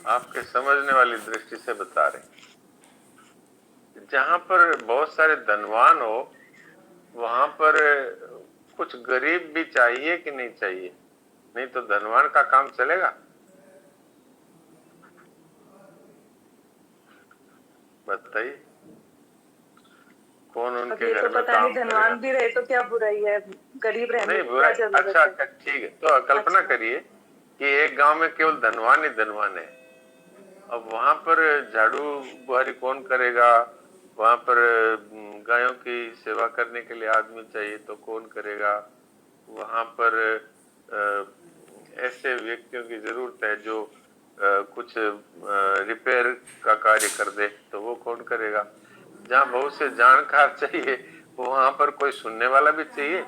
आपके समझने वाली दृष्टि से बता रहे। जहां पर बहुत सारे धनवान हो वहां पर कुछ गरीब भी चाहिए कि नहीं चाहिए? नहीं तो धनवान का काम चलेगा? बताइए, कौन अब उनके ये घर तो में पता नहीं, काम करेगा? धनवान भी रहे तो क्या बुराई है, गरीब रहने नहीं की बुरा। क्या अच्छा जरूरत है। अच्छा, ठीक है, तो कल्पना अच्छा। करिए कि एक गांव में केवल धनवान ही धनवान है। अब वहां पर झाड़ू बुहारी कौन करेगा? वहां पर गायों की सेवा करने के लिए आदमी चाहिए तो कौन करेगा? वहां पर ऐसे व्यक्तियों की जरूरत है जो कुछ रिपेयर का कार्य कर दे तो वो कौन करेगा? जहाँ बहुत से जानकार चाहिए वहां पर कोई सुनने वाला भी चाहिए।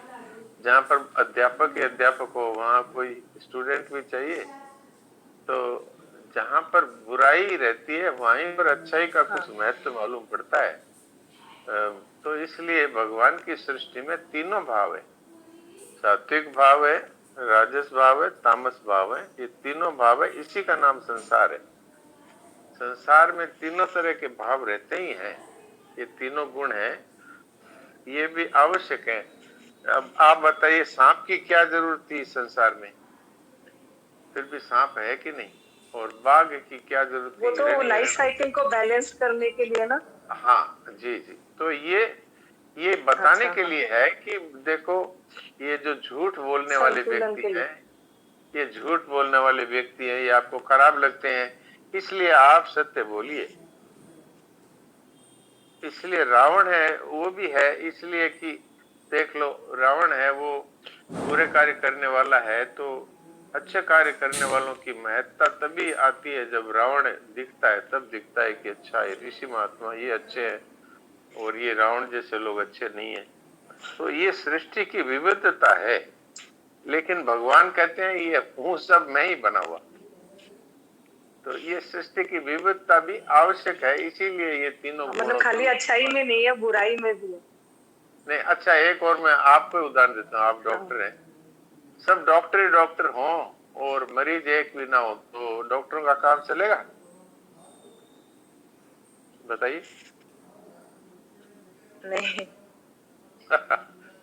जहाँ पर अध्यापक ही अध्यापक हो वहां कोई स्टूडेंट भी चाहिए। तो जहां पर बुराई रहती है वहीं पर अच्छाई का हाँ। कुछ महत्व मालूम पड़ता है। तो इसलिए भगवान की सृष्टि में तीनों भाव है। सात्विक भाव है, राजस भाव है, तामस भाव है। ये तीनों भाव है, इसी का नाम संसार है। संसार में तीनों तरह के भाव रहते ही हैं। ये तीनों गुण हैं, ये भी आवश्यक है। अब आप बताइए, सांप की क्या जरूरत थी इस संसार में? फिर भी सांप है कि नहीं? और बाघ की क्या जरूरत वो थी? तो हिरन ही लाइफ हिरन है। साइकिल को बैलेंस करने के लिए ना। हाँ जी जी। तो ये बताने अच्छा। के हाँ। लिए है कि देखो, ये जो झूठ बोलने वाले संतुलन व्यक्ति के लिए। हैं, ये झूठ बोलने वाले व्यक्ति हैं, ये आपको खराब लगते हैं, इसलिए आप सत्य बोलिए। इसलिए रावण है वो भी है, इसलिए कि देख लो, रावण है वो बुरे कार्य करने वाला है, तो अच्छे कार्य करने वालों की महत्ता तभी आती है जब रावण दिखता है, तब दिखता है कि अच्छा ये ऋषि महात्मा ये अच्छे हैं और ये रावण जैसे लोग अच्छे नहीं है। तो ये सृष्टि की विविधता है। लेकिन भगवान कहते हैं ये हूँ सब मैं ही बना हुआ। तो ये सृष्टि की विविधता भी आवश्यक है, इसीलिए ये तीनों हाँ, मतलब गुणों खाली को अच्छाई में नहीं है, बुराई में भी है। नहीं। अच्छा, एक और मैं आपको उदाहरण देता हूँ। आप हाँ। डॉक्टर हैं, सब डॉक्टर ही डॉक्टर हों और मरीज एक भी ना हो तो डॉक्टरों का काम चलेगा? बताइए। नहीं।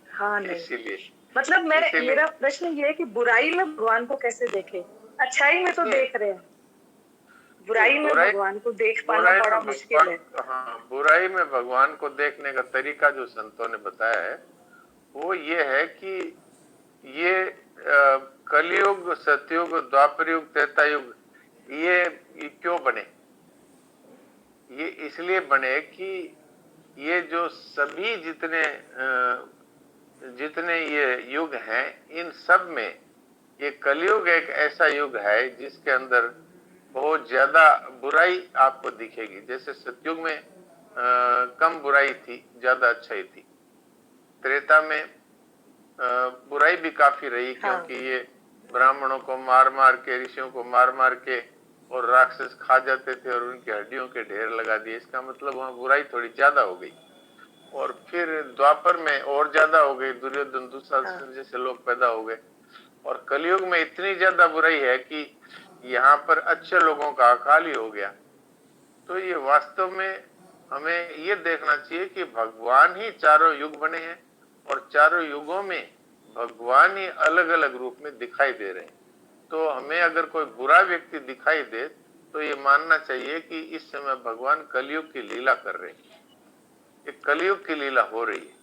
हाँ नहीं। इसीलिए मतलब मैं, इसीलिए मेरा प्रश्न ये है कि बुराई में भगवान को कैसे देखे। अच्छाई में तो नहीं देख रहे हैं, नहीं, बुराई में बुराई भगवान को देख पाना बुराई बड़ा में मुश्किल भगवान, है। हाँ, बुराई में भगवान को देखने का तरीका जो संतों ने बताया है वो ये है कि ये कलयुग, सतयुग, द्वापर युग, त्रेता युग, ये क्यों बने? ये इसलिए बने कि ये जो सभी जितने ये युग हैं, इन सब में ये कलयुग एक ऐसा युग है जिसके अंदर बहुत ज्यादा बुराई आपको दिखेगी। जैसे सतयुग में कम बुराई थी, ज्यादा अच्छाई थी। त्रेता में बुराई भी काफी रही, हाँ। क्योंकि ये ब्राह्मणों को मार मार के, ऋषियों को मार मार के और राक्षस खा जाते थे और उनकी हड्डियों के ढेर लगा दिए। इसका मतलब वहां बुराई थोड़ी ज्यादा हो गई। और फिर द्वापर में और ज्यादा हो गई, दुर्योधन हाँ। दुशासन जैसे लोग पैदा हो गए। और कलयुग में इतनी ज्यादा बुराई है कि यहाँ पर अच्छे लोगों का अकाल ही हो गया। तो ये वास्तव में हमें ये देखना चाहिए कि भगवान ही चारों युग बने हैं और चारों युगों में भगवान ही अलग अलग रूप में दिखाई दे रहे हैं। तो हमें अगर कोई बुरा व्यक्ति दिखाई दे तो ये मानना चाहिए कि इस समय भगवान कलयुग की लीला कर रहे हैं। ये कलयुग की लीला हो रही है।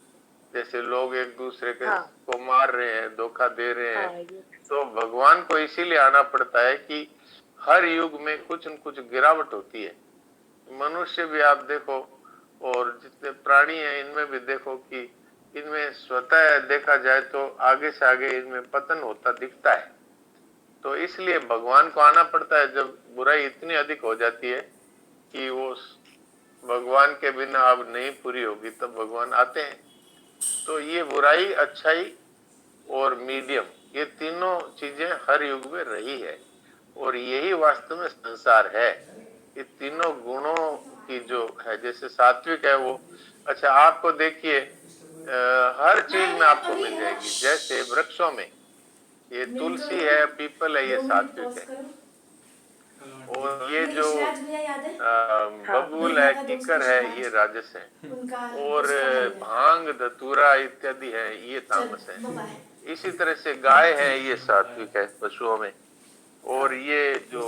जैसे लोग एक दूसरे के हाँ। को मार रहे हैं, धोखा दे रहे हैं, हाँ ये। तो भगवान को इसीलिए आना पड़ता है कि हर युग में कुछ न कुछ गिरावट होती है। मनुष्य भी आप देखो और जितने प्राणी हैं इनमें भी देखो कि इनमें स्वतः देखा जाए तो आगे से आगे इनमें पतन होता दिखता है। तो इसलिए भगवान को आना पड़ता है जब बुराई इतनी अधिक हो जाती है कि वो भगवान के बिना अब नहीं पूरी होगी, तब भगवान आते हैं। तो ये बुराई, अच्छाई और मीडियम, ये तीनों चीजें हर युग में रही है और यही वास्तव में संसार है। ये तीनों गुणों की जो है, जैसे सात्विक है वो, अच्छा आपको देखिए हर चीज में आपको मिल जाएगी। जैसे वृक्षों में ये तुलसी है, पीपल है, ये सात्विक है। और ये जो ऋषिराज भैया याद है? हाँ बबूल है, दुर्गा का दोस्त कीकर है, ऋषिराज, ये राजस है। उनका और उसका भाई है। भांग, धतूरा इत्यादि है, ये चल तामस है। बाय। इसी तरह से गाय है, ये सात्विक है पशुओं में। और ये जो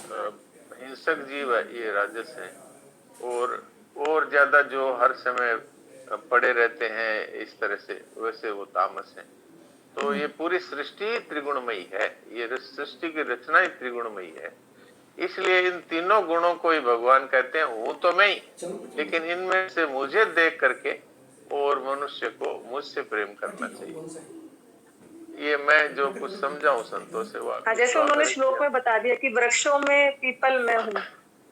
अ, हिंसक जीव है, ये राजस है। और ज्यादा जो हर समय पड़े रहते हैं इस तरह से, वैसे वो तामस है। तो ये पूरी सृष्टि ही त्रिगुणमयी है, ये सृष्टि की रचना ही त्रिगुणमयी है। इसलिए इन तीनों गुणों को ही भगवान कहते हैं हूं तो मैं ही, लेकिन इनमें से मुझे देख करके और मनुष्य को मुझसे प्रेम करना चाहिए। ये मैं जो कुछ समझा हूं संतों से वो हाँ, आपके जैसे उन्होंने स्वागत श्लोक किया। में बता दिया कि वृक्षों में पीपल मैं हूँ,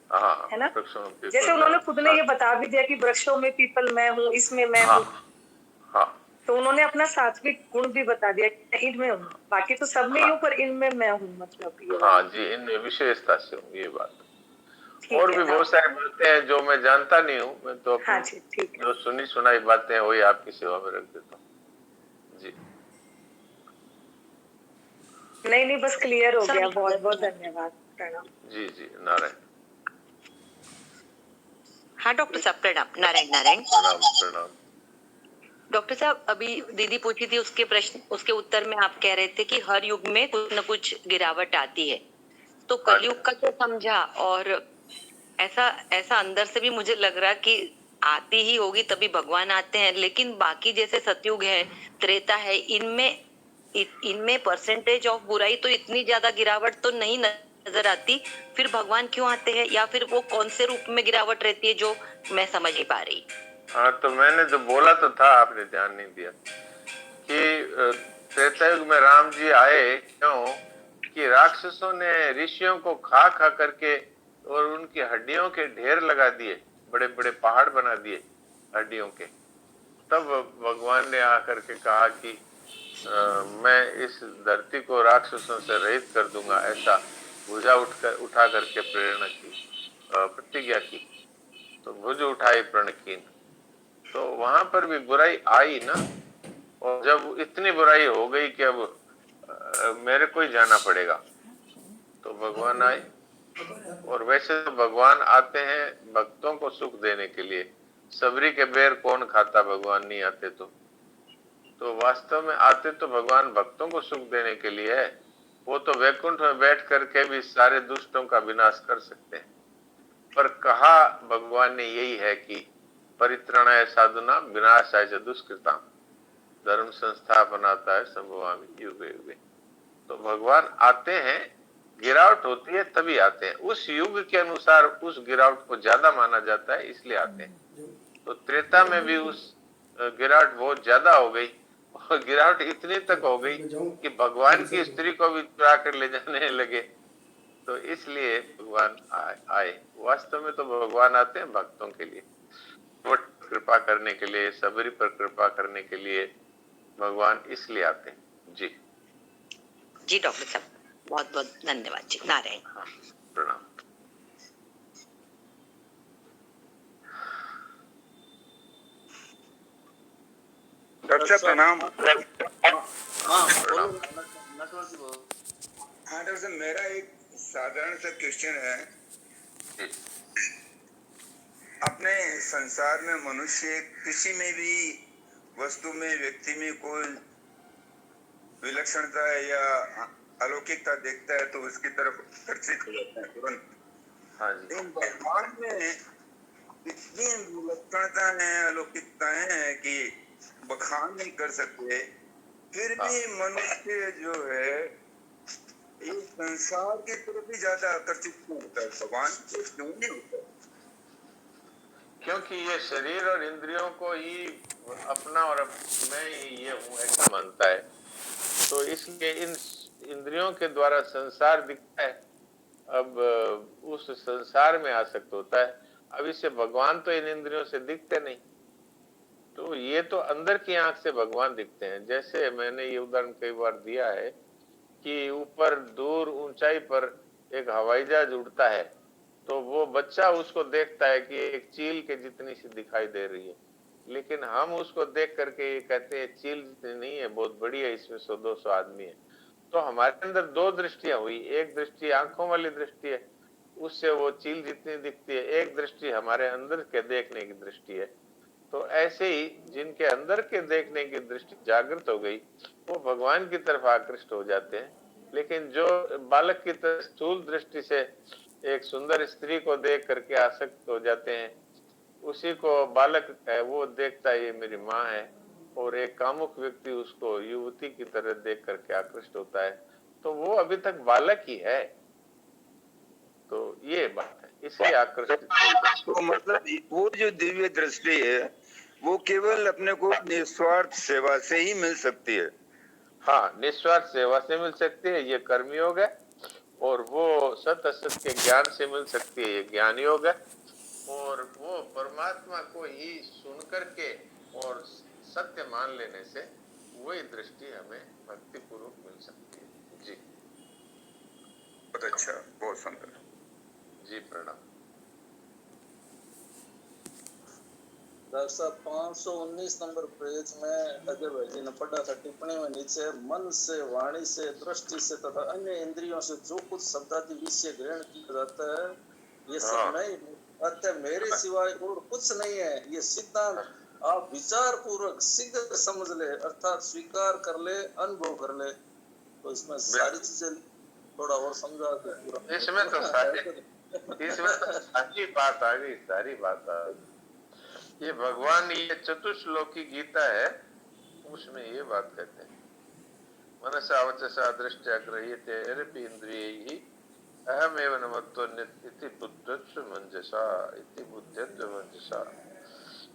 हाँ, है ना? वृक्षों में जैसे पीपल में उन्होंने हूं। खुद ने ये बता भी दिया कि वृक्षों में पीपल मैं हूँ, इसमें मैं हाँ हूँ, हाँ तो उन्होंने अपना सात्विक गुण भी बता दिया कि इनमें हूँ, बाकी तो सब में ही हाँ हूँ पर इनमें मैं हूँ, मतलब ये हाँ वाला। जी, इनमें विशेषता से हूँ, ये बात। ठीक और है, भी हाँ। बहुत सारी बातें हैं जो मैं जानता नहीं हूँ, मैं तो हाँ अपनी जी, ठीक है। जो सुनी सुनाई बातें हैं वही आपकी सेवा में रख देता हूँ जी। नहीं नहीं, बस क्लियर हो सब गया, बहुत बहुत धन्यवाद, प्रणाम। जी जी, नारायण। हाँ डॉक्टर साहब प्रणाम। नारायण नारायण। प्रणाम प्रणाम। डॉक्टर साहब अभी दीदी पूछी थी उसके प्रश्न, उसके उत्तर में आप कह रहे थे कि हर युग में कुछ न कुछ गिरावट आती है, तो हाँ जी, कलयुग का तो समझा, और ऐसा ऐसा अंदर से भी मुझे लग रहा कि आती ही होगी तभी भगवान आते हैं, लेकिन बाकी जैसे सतयुग है, त्रेता है, इनमें परसेंटेज ऑफ बुराई तो इतनी ज्यादा गिरावट तो नहीं नजर आती, फिर भगवान क्यों आते हैं, या फिर वो कौन से रूप में गिरावट रहती है जो मैं समझ नहीं पा रही। हाँ तो मैंने जो बोला तो था, आपने ध्यान नहीं दिया कि त्रेता युग में राम जी आए क्यों, कि राक्षसों ने ऋषियों को खा खा करके और उनकी हड्डियों के ढेर लगा दिए, बड़े बड़े पहाड़ बना दिए हड्डियों के। तब भगवान ने आकर के कहा कि मैं इस धरती को राक्षसों से रहित कर दूंगा, ऐसा भुजा उठा करके प्रेरणा की, प्रतिज्ञा की। तो भुज उठाई प्रण कीन, तो वहां पर भी बुराई आई ना। और जब इतनी बुराई हो गई कि अब मेरे को ही जाना पड़ेगा, तो भगवान आए। और वैसे तो भगवान आते हैं भक्तों को सुख देने के लिए, सबरी के बेर कौन खाता, भगवान नहीं आते तो वास्तव में आते तो भगवान भक्तों को सुख देने के लिए है। वो तो वैकुंठ में बैठ करके भी सारे दुष्टों का विनाश कर सकते हैं, पर कहा भगवान ने यही है कि परित्राणाय साधुनाम विनाशाय च दुष्कृताम, धर्म संस्थापनाता है संभवामि युगे युगे। तो भगवान आते हैं, गिरावट होती है तभी आते हैं, उस युग के अनुसार उस गिरावट को ज्यादा माना जाता है, इसलिए आते हैं। तो त्रेता में भी उस गिरावट बहुत ज्यादा हो गई, और गिरावट इतनी तक हो गई कि भगवान की स्त्री को भी चुरा कर ले जाने लगे। तो इसलिए भगवान आए। वास्तव में तो भगवान आते हैं भक्तों के लिए, वो कृपा करने के लिए, सबरी पर कृपा करने के लिए भगवान इसलिए आते हैं जी। जी डॉक्टर साहब बहुत बहुत धन्यवाद जी। नारायण। हाँ, प्रणाम। डॉक्टर प्रणाम। प्रणाम। हाँ डॉक्टर साहब, मेरा एक साधारण सा क्वेश्चन है। अपने संसार में मनुष्य किसी में भी वस्तु में, व्यक्ति में कोई विलक्षणता या अलौकिकता देखता है तो उसकी तरफ आकर्षित हो जाता है तुरंत। हाँ जी। इन भगवान में इतनी विलक्षणता है, अलौकिकताएं हैं कि बखान नहीं कर सकते, फिर भी मनुष्य जो है इस संसार की तरफ ही ज्यादा आकर्षित क्यों होता है, भगवान से क्यों नहीं होता? क्योंकि ये शरीर और इंद्रियों को ही अपना और मैं ही ये हूं ऐसा मानता है, तो इसलिए इन इंद्रियों के द्वारा संसार दिखता है। अब उस संसार में आसक्त होता है। अब इससे भगवान तो इन इंद्रियों से दिखते नहीं, तो ये तो अंदर की आंख से भगवान दिखते हैं। जैसे मैंने ये उदाहरण कई बार दिया है कि ऊपर दूर ऊंचाई पर एक हवाई जहाज उड़ता है, तो वो बच्चा उसको देखता है कि एक चील के जितनी सी दिखाई दे रही है, लेकिन हम उसको देख करके ये कहते हैं चील जितनी नहीं है, बहुत बड़ी है, इसमें 100-200 आदमी है। तो हमारे अंदर दो दृष्टियां हुई, एक दृष्टि आंखों वाली दृष्टि है, उससे वो चील जितनी दिखती है, एक दृष्टि हमारे अंदर के देखने की दृष्टि है। तो ऐसे ही जिनके अंदर के देखने की दृष्टि जागृत हो गई वो भगवान की तरफ आकृष्ट हो जाते हैं। लेकिन जो बालक की तरह स्थूल दृष्टि से एक सुंदर स्त्री को देख करके आसक्त हो जाते हैं, उसी को बालक है वो देखता है ये मेरी माँ है, और एक कामुक व्यक्ति उसको युवती की तरह देख करके आकृष्ट होता है, तो वो अभी तक बालक ही है। तो ये बात है, इसलिए आकर्षित। तो मतलब वो जो दिव्य दृष्टि है वो केवल अपने को निस्वार्थ सेवा से ही मिल सकती है। हाँ, निस्वार्थ सेवा से मिल सकती है, ये कर्मयोग है। और वो सत असत के ज्ञान से मिल सकती है, ये ज्ञान योग है। और वो परमात्मा को ही सुन करके और सत्य मान लेने से वही दृष्टि हमें भक्ति पूर्वक मिल सकती है। जी बहुत अच्छा, बहुत सुंदर। जी, प्रणाम। डॉक्टर साहब 519 नंबर पेज में अजय भाई जी ने पढ़ा था टिप्पणी में नीचे, मन से, वाणी से, दृष्टि से तथा अन्य इंद्रियों से जो कुछ शब्दादि विषय ग्रहण किया जाता है ये सब हाँ। नहीं, अतः मेरे सिवाय और कुछ नहीं है। ये सिद्धांत आप विचार पूर्वक शीघ्र समझ ले, अर्थात स्वीकार कर ले, अनुभव कर ले। तो इसमें सारी चीजें थोड़ा और समझा दे पूरा। इसमें तो सारी बात आ गई, सारी बात आ गई। ये भगवान, ये चतुश्लोकी गीता है, उसमें ये बात कहते हैं, मनसा वचसा दृष्टया गृह्यते यद्यपि इंद्रियैहि अहमेव न मत्वन्यत् इति बुद्धत्व मंजसा, इति बुद्धत्व मंजसा।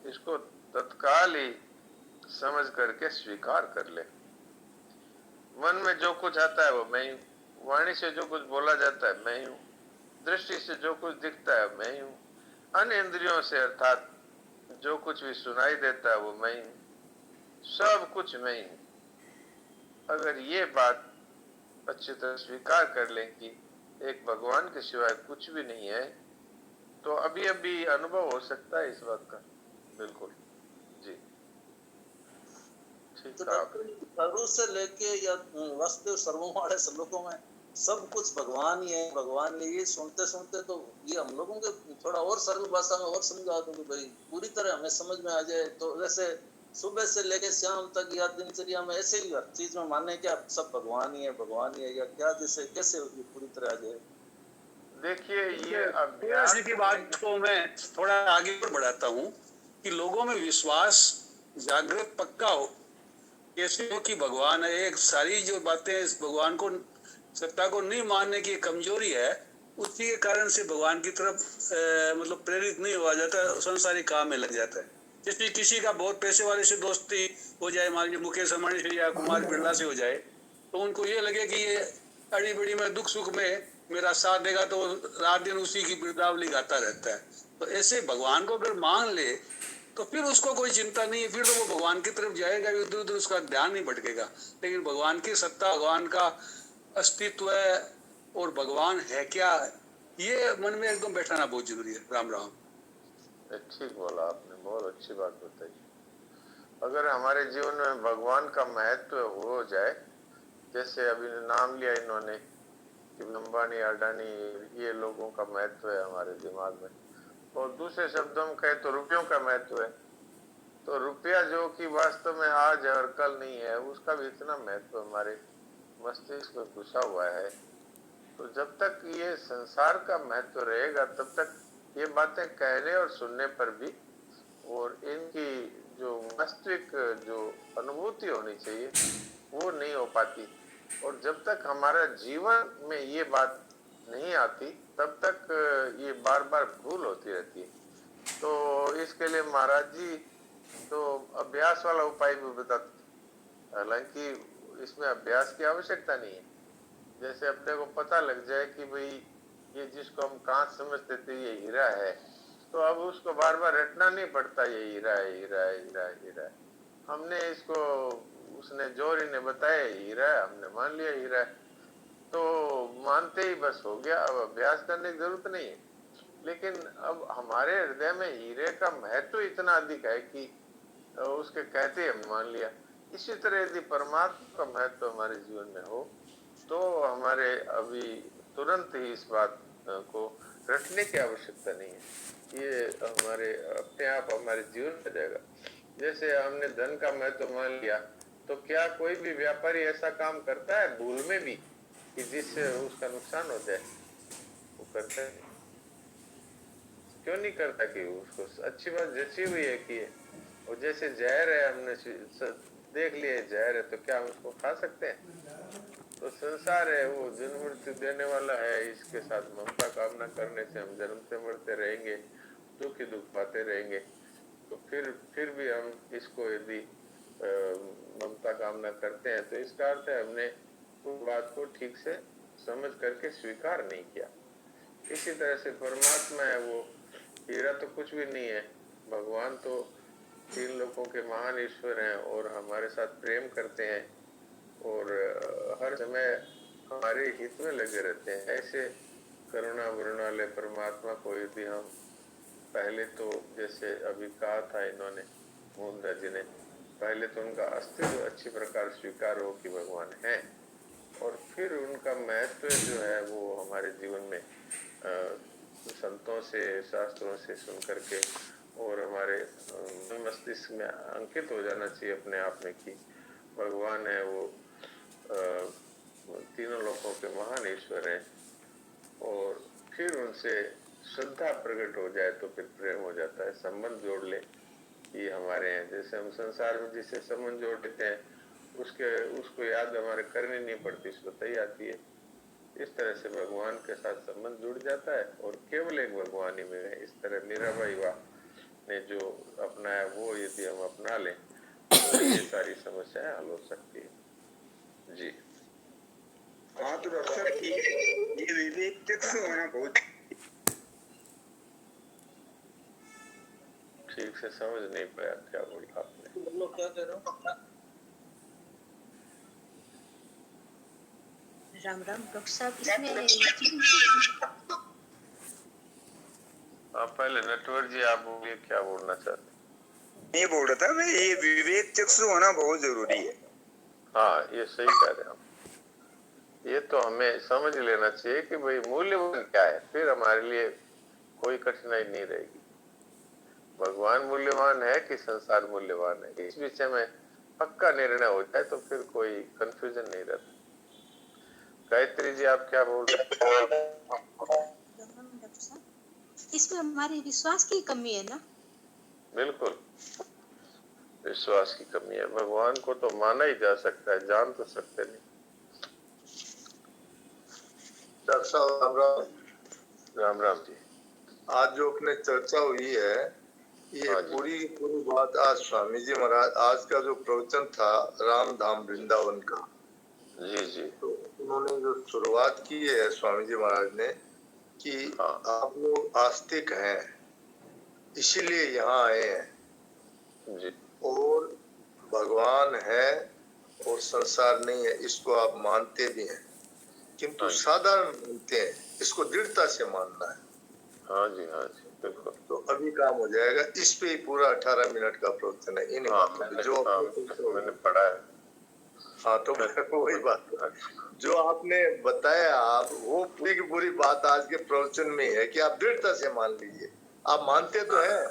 इसको तत्काल ही समझ करके स्वीकार कर ले। मन में जो कुछ आता है वो मैं हूँ, वाणी से जो कुछ बोला जाता है मैं हूँ, दृष्टि से जो कुछ दिखता है मैं हूँ, अन्य इंद्रियों से अर्थात जो कुछ भी सुनाई देता है वो मैं हूँ, सब कुछ मैं हूँ। अगर ये बात अच्छी तरह स्वीकार कर लें कि एक भगवान के सिवाय कुछ भी नहीं है, तो अभी अभी अनुभव हो सकता है इस बात का। बिल्कुल जी, ठीक तो है। शुरू से लेके या वासुदेव सर्वम वाले श्लोकों में सब कुछ भगवान ही है, भगवान ही। ये सुनते सुनते तो ये हम लोगों के थोड़ा और सरल भाषा में और समझा दो कि भाई पूरी तरह हमें समझ में आ जाए। तो जैसे सुबह से लेके शाम तक या दिनचर्या में ऐसे ही हर चीज में माने कि आप सब भगवान ही है, भगवान ही है, या क्या, जैसे कैसे ये पूरी तरह आ जाए। देखिए ये अभ्यास की बात को मैं थोड़ा आगे और बढ़ाता हूँ कि लोगों में विश्वास जागृत पक्का हो, कैसे हो कि भगवान है। एक सारी जो बातें इस भगवान को, सत्ता को नहीं मानने की कमजोरी है, उसी के कारण से भगवान की तरफ मतलब प्रेरित नहीं हुआ जाता, संसारी काम में लग जाता है। जैसे किसी का बहुत पैसे वाले से दोस्ती हो जाए, मान लीजिए मुकेश अंबानी से या कुमार बिरला से हो जाए, तो उनको ये लगे कि ये अड़ी बड़ी में दुख सुख में मेरा साथ देगा, तो रात दिन उसी की बिरदावली गाता रहता है। तो ऐसे भगवान को अगर मान ले तो फिर उसको कोई चिंता नहीं है, फिर तो वो भगवान की तरफ जाएगा, इधर उधर उसका ध्यान नहीं भटकेगा। लेकिन भगवान की सत्ता, भगवान का अस्तित्व है और भगवान है क्या, ये मन में एकदम बैठाना बहुत जरूरी है। राम राम। ठीक बोला आपने, बहुत अच्छी बात बताई। अगर हमारे जीवन में भगवान का महत्व हो जाए, जैसे अभी नाम लिया इन्होंने कि अंबानी, अडानी, ये लोगों का महत्व है हमारे दिमाग में, और दूसरे शब्दों में कहे तो रुपयों का महत्व है। तो रुपया जो कि वास्तव में आज है और कल नहीं है, उसका भी इतना महत्व हमारे मस्तिष्क में घुसा हुआ है। तो जब तक ये संसार का महत्व रहेगा तब तक ये बातें कहने और सुनने पर भी, और इनकी जो वास्तविक जो अनुभूति होनी चाहिए वो नहीं हो पाती। और जब तक हमारा जीवन में ये बात नहीं आती तब तक ये बार बार भूल होती रहती है। तो इसके लिए महाराज जी तो अभ्यास वाला उपाय भी बताते, हालांकि इसमें अभ्यास की आवश्यकता नहीं है। जैसे अपने को पता लग जाए कि भाई ये जिसको हम कांच समझते थे ये हीरा है, तो अब उसको बार बार रटना नहीं पड़ता, ये हीरा है, हीरा है, हीरा है, हीरा है। हमने इसको, उसने जोरी ने बताया हीरा है, हमने मान लिया हीरा है, तो मानते ही बस हो गया। अब अभ्यास करने की जरूरत नहीं है। लेकिन अब हमारे हृदय में हीरे का महत्व इतना अधिक है कि उसके कहते हम मान लिया। इसी तरह यदि परमात्मा का महत्व हमारे जीवन में हो तो हमारे अभी तुरंत ही इस बात को रटने की आवश्यकता नहीं है। ये हमारे अपने आप हमारे जीवन में जाएगा। जैसे हमने धन का महत्व मान लिया, तो क्या कोई भी व्यापारी ऐसा काम करता है भूल में भी कि जिससे उसका नुकसान हो जाए? वो करता है। क्यों नहीं करता? कि उसको अच्छी बात जची हुई है कि और जैसे जहर है, हमने देख लिया जहर है, तो क्या हम उसको खा सकते हैं? तो संसार है वो जन्म मृत्यु देने वाला है। इसके साथ ममता कामना करने से हम जन्मते मरते रहेंगे, दुख ही दुख पाते रहेंगे। तो फिर भी हम इसको यदि ममता कामना करते हैं, तो इसका अर्थ है हमने उस बात को ठीक से समझ करके स्वीकार नहीं किया। इसी तरह से परमात्मा है वो हीरा तो कुछ भी नहीं है। भगवान तो तीन लोगों के महान ईश्वर हैं और हमारे साथ प्रेम करते हैं और हर समय हमारे हित में लगे रहते हैं। ऐसे करुणा वरुण वाले परमात्मा को यदि हम पहले तो, जैसे अभी कहा था इन्होंने, मोहनदास जी ने, पहले तो उनका अस्तित्व अच्छी प्रकार स्वीकार हो कि भगवान है, और फिर उनका महत्व जो है वो हमारे जीवन में संतों से शास्त्रों से सुन करके और हमारे मस्तिष्क में अंकित हो जाना चाहिए अपने आप में कि भगवान है वो तीनों लोगों के महान ईश्वर हैं। और फिर उनसे श्रद्धा प्रकट हो जाए तो फिर प्रेम हो जाता है। संबंध जोड़ ले ये हमारे हैं। जैसे हम संसार में जिससे संबंध जोड़ लेते हैं उसको याद हमारे करनी नहीं पड़ती, स्वतः ही आती है। इस तरह से भगवान के साथ संबंध जुड़ जाता है और केवल एक भगवान ही में है। इस तरह मीराबाई ने जो अपनाया वो यदि हम अपना लें तो ये सारी समस्याएं हल हो सकती है। जी हाँ, तो डॉक्टर साहब ये विवेक चक्षु होना बहुत ठीक से समझ नहीं पाया क्या बोला आपने। बोलो क्या कह रहे हो? राम राम डॉक्टर साहब, इसमें आप पहले नटवर जी आप बोलिए क्या बोलना चाहते? नहीं बोल रहा था मैं, ये विवेक चक्षु होना बहुत जरूरी है। हाँ, ये सही कह रहे हैं आप। ये तो हमें समझ लेना चाहिए कि भाई मूल्यवान क्या है, फिर हमारे लिए कोई कठिनाई नहीं रहेगी। भगवान मूल्यवान है कि संसार मूल्यवान है, इस विषय में पक्का निर्णय हो जाए तो फिर कोई कंफ्यूजन नहीं रहता। गायत्री जी आप क्या बोल रहे हैं? इसमें हमारे विश्वास की कमी है ना? बिल्कुल विश्वास की कमी है। भगवान को तो माना ही जा सकता है, जान तो सकते नहीं। डॉक्टर साहब राम राम। राम राम जी। आज जो अपने चर्चा हुई है ये हाँ जी। पूरी बात आज स्वामी जी महाराज आज का जो प्रवचन था राम धाम वृंदावन का, जी जी, तो उन्होंने जो शुरुआत की है स्वामी जी महाराज ने कि हाँ। आप लोग आस्तिक हैं इसीलिए यहाँ आए हैं जी और भगवान है और संसार नहीं है, इसको आप मानते भी हैं, किंतु हाँ जी। साधारण मानते हैं, इसको दृढ़ता से मानना है। हाँ जी, हाँ जी, बिल्कुल। तो अभी काम हो जाएगा। इस पे ही पूरा 18 मिनट का प्रवचन है। इन हाँ, बातों पे जो मैंने पढ़ा है। हाँ, तो वही बात जो आपने बताया, आप वो पूरी की पूरी बात आज के प्रवचन में है कि आप दृढ़ता से मान लीजिए। आप मानते तो हैं,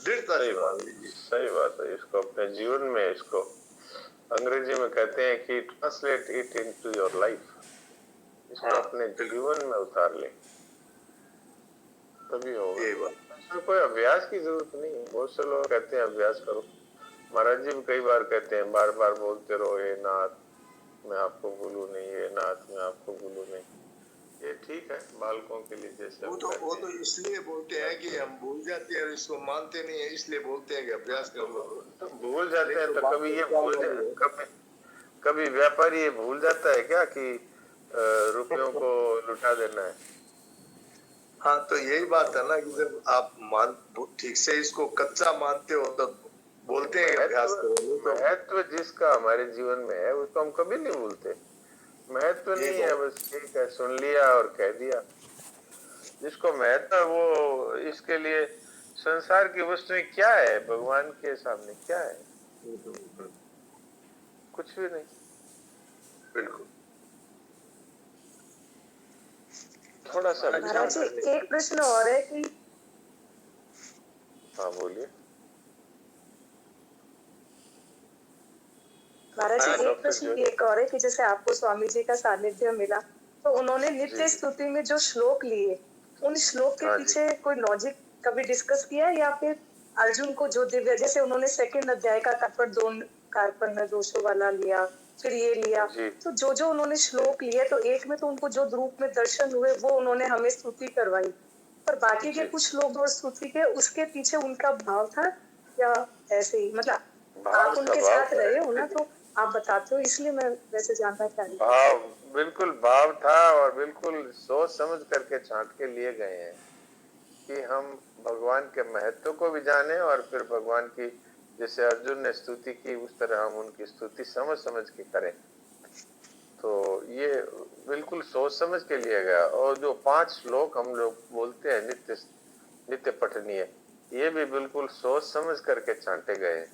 दृढ़ता से मान लीजिए। सही बात है। इसको अपने जीवन में, इसको अंग्रेजी में कहते हैं कि translate it into your life. इसको हाँ, अपने जीवन में उतार ले तभी होगा। ये बात इसमें कोई अभ्यास की जरूरत नहीं है। बहुत से लोग कहते हैं अभ्यास करो। महाराज जी भी कई बार कहते हैं, बार बार बोलते रहो हे नाथ मैं आपको भूलू नहीं, हे नाथ मैं आपको भूलू नहीं। ये ठीक है बालकों के लिए, जैसे वो तो इसलिए बोलते हैं कि हम भूल जाते हैं, इसको मानते नहीं है, इसलिए बोलते हैं कि अभ्यास कर लो। तो भूल जाते हैं। तो कभी ये कभी व्यापारी ये भूल जाता है क्या कि रुपयों को लुटा देना है? हाँ, तो यही बात है ना कि जब आप ठीक से इसको कच्चा मानते हो तो बोलते हैं अभ्यास करो। महत्व जिसका हमारे जीवन में है उसको हम कभी नहीं भूलते। महत्व नहीं है, बस ठीक है सुन लिया और कह दिया। जिसको महत्व है वो, इसके लिए संसार की वस्तुएं क्या है, भगवान के सामने क्या है? कुछ भी नहीं। बिल्कुल। थोड़ा सा महाराज जी एक प्रश्न और है कि हाँ बोलिए। महाराज जी हाँ, एक डॉक्टर प्रश्न जी। एक और है कि जैसे आपको स्वामी जी का सानिध्य मिला तो उन्होंने नित्य जी। स्तुति में जो श्लोक लिए उन श्लोक के हाँ जी। पीछे कोई लॉजिक कभी डिस्कस किया या फिर अर्जुन को जो दिव्य, जैसे उन्होंने सेकंड अध्याय का कार्पण दोषों वाला लिया, फिर ये लिया, जी। तो जो उन्होंने श्लोक लिए तो एक में तो उनको जो रूप में दर्शन हुए वो उन्होंने हमें स्तुति करवाई, पर बाकी के जी। कुछ लोग और स्तुति के उसके पीछे उनका भाव था या ऐसे ही, मतलब भाव आप का उनके भाव साथ रहे हो ना तो आप बताते हो, इसलिए मैं वैसे जानना चाह रही हूँ। भाव बिल्कुल भाव था और बिल्कुल सोच समझ करके छांट के लिए गए हैं कि हम भगवान के महत्व को भी जाने और फिर भगवान की जैसे अर्जुन ने स्तुति की उस तरह हम उनकी स्तुति समझ समझ के करें। तो ये बिल्कुल सोच समझ के लिए गया। और जो 5 श्लोक हम लोग बोलते हैं नित्य पठनीय, ये भी बिल्कुल सोच समझ करके छांटे गए हैं।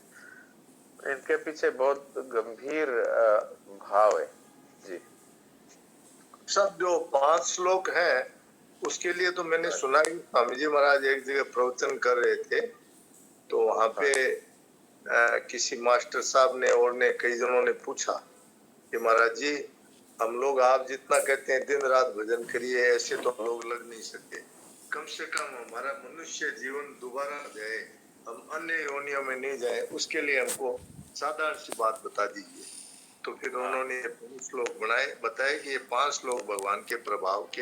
इनके पीछे बहुत गंभीर भाव है जी। सब जो 5 श्लोक हैं उसके लिए तो मैंने सुना ही, स्वामी जी महाराज एक जगह प्रवचन कर रहे थे तो वहां पे किसी मास्टर साहब ने और ने कई जनों ने पूछा कि महाराज जी हम लोग आप जितना कहते हैं दिन रात भजन करिए, ऐसे तो हम लोग लग नहीं सकते, कम से कम हमारा मनुष्य जीवन दोबारा जाए, हम अन्य योनियों में नहीं जाए, उसके लिए हमको साधारण सी बात बता दीजिए। तो फिर उन्होंने 5 श्लोक बताए कि ये 5 श्लोक भगवान के प्रभाव के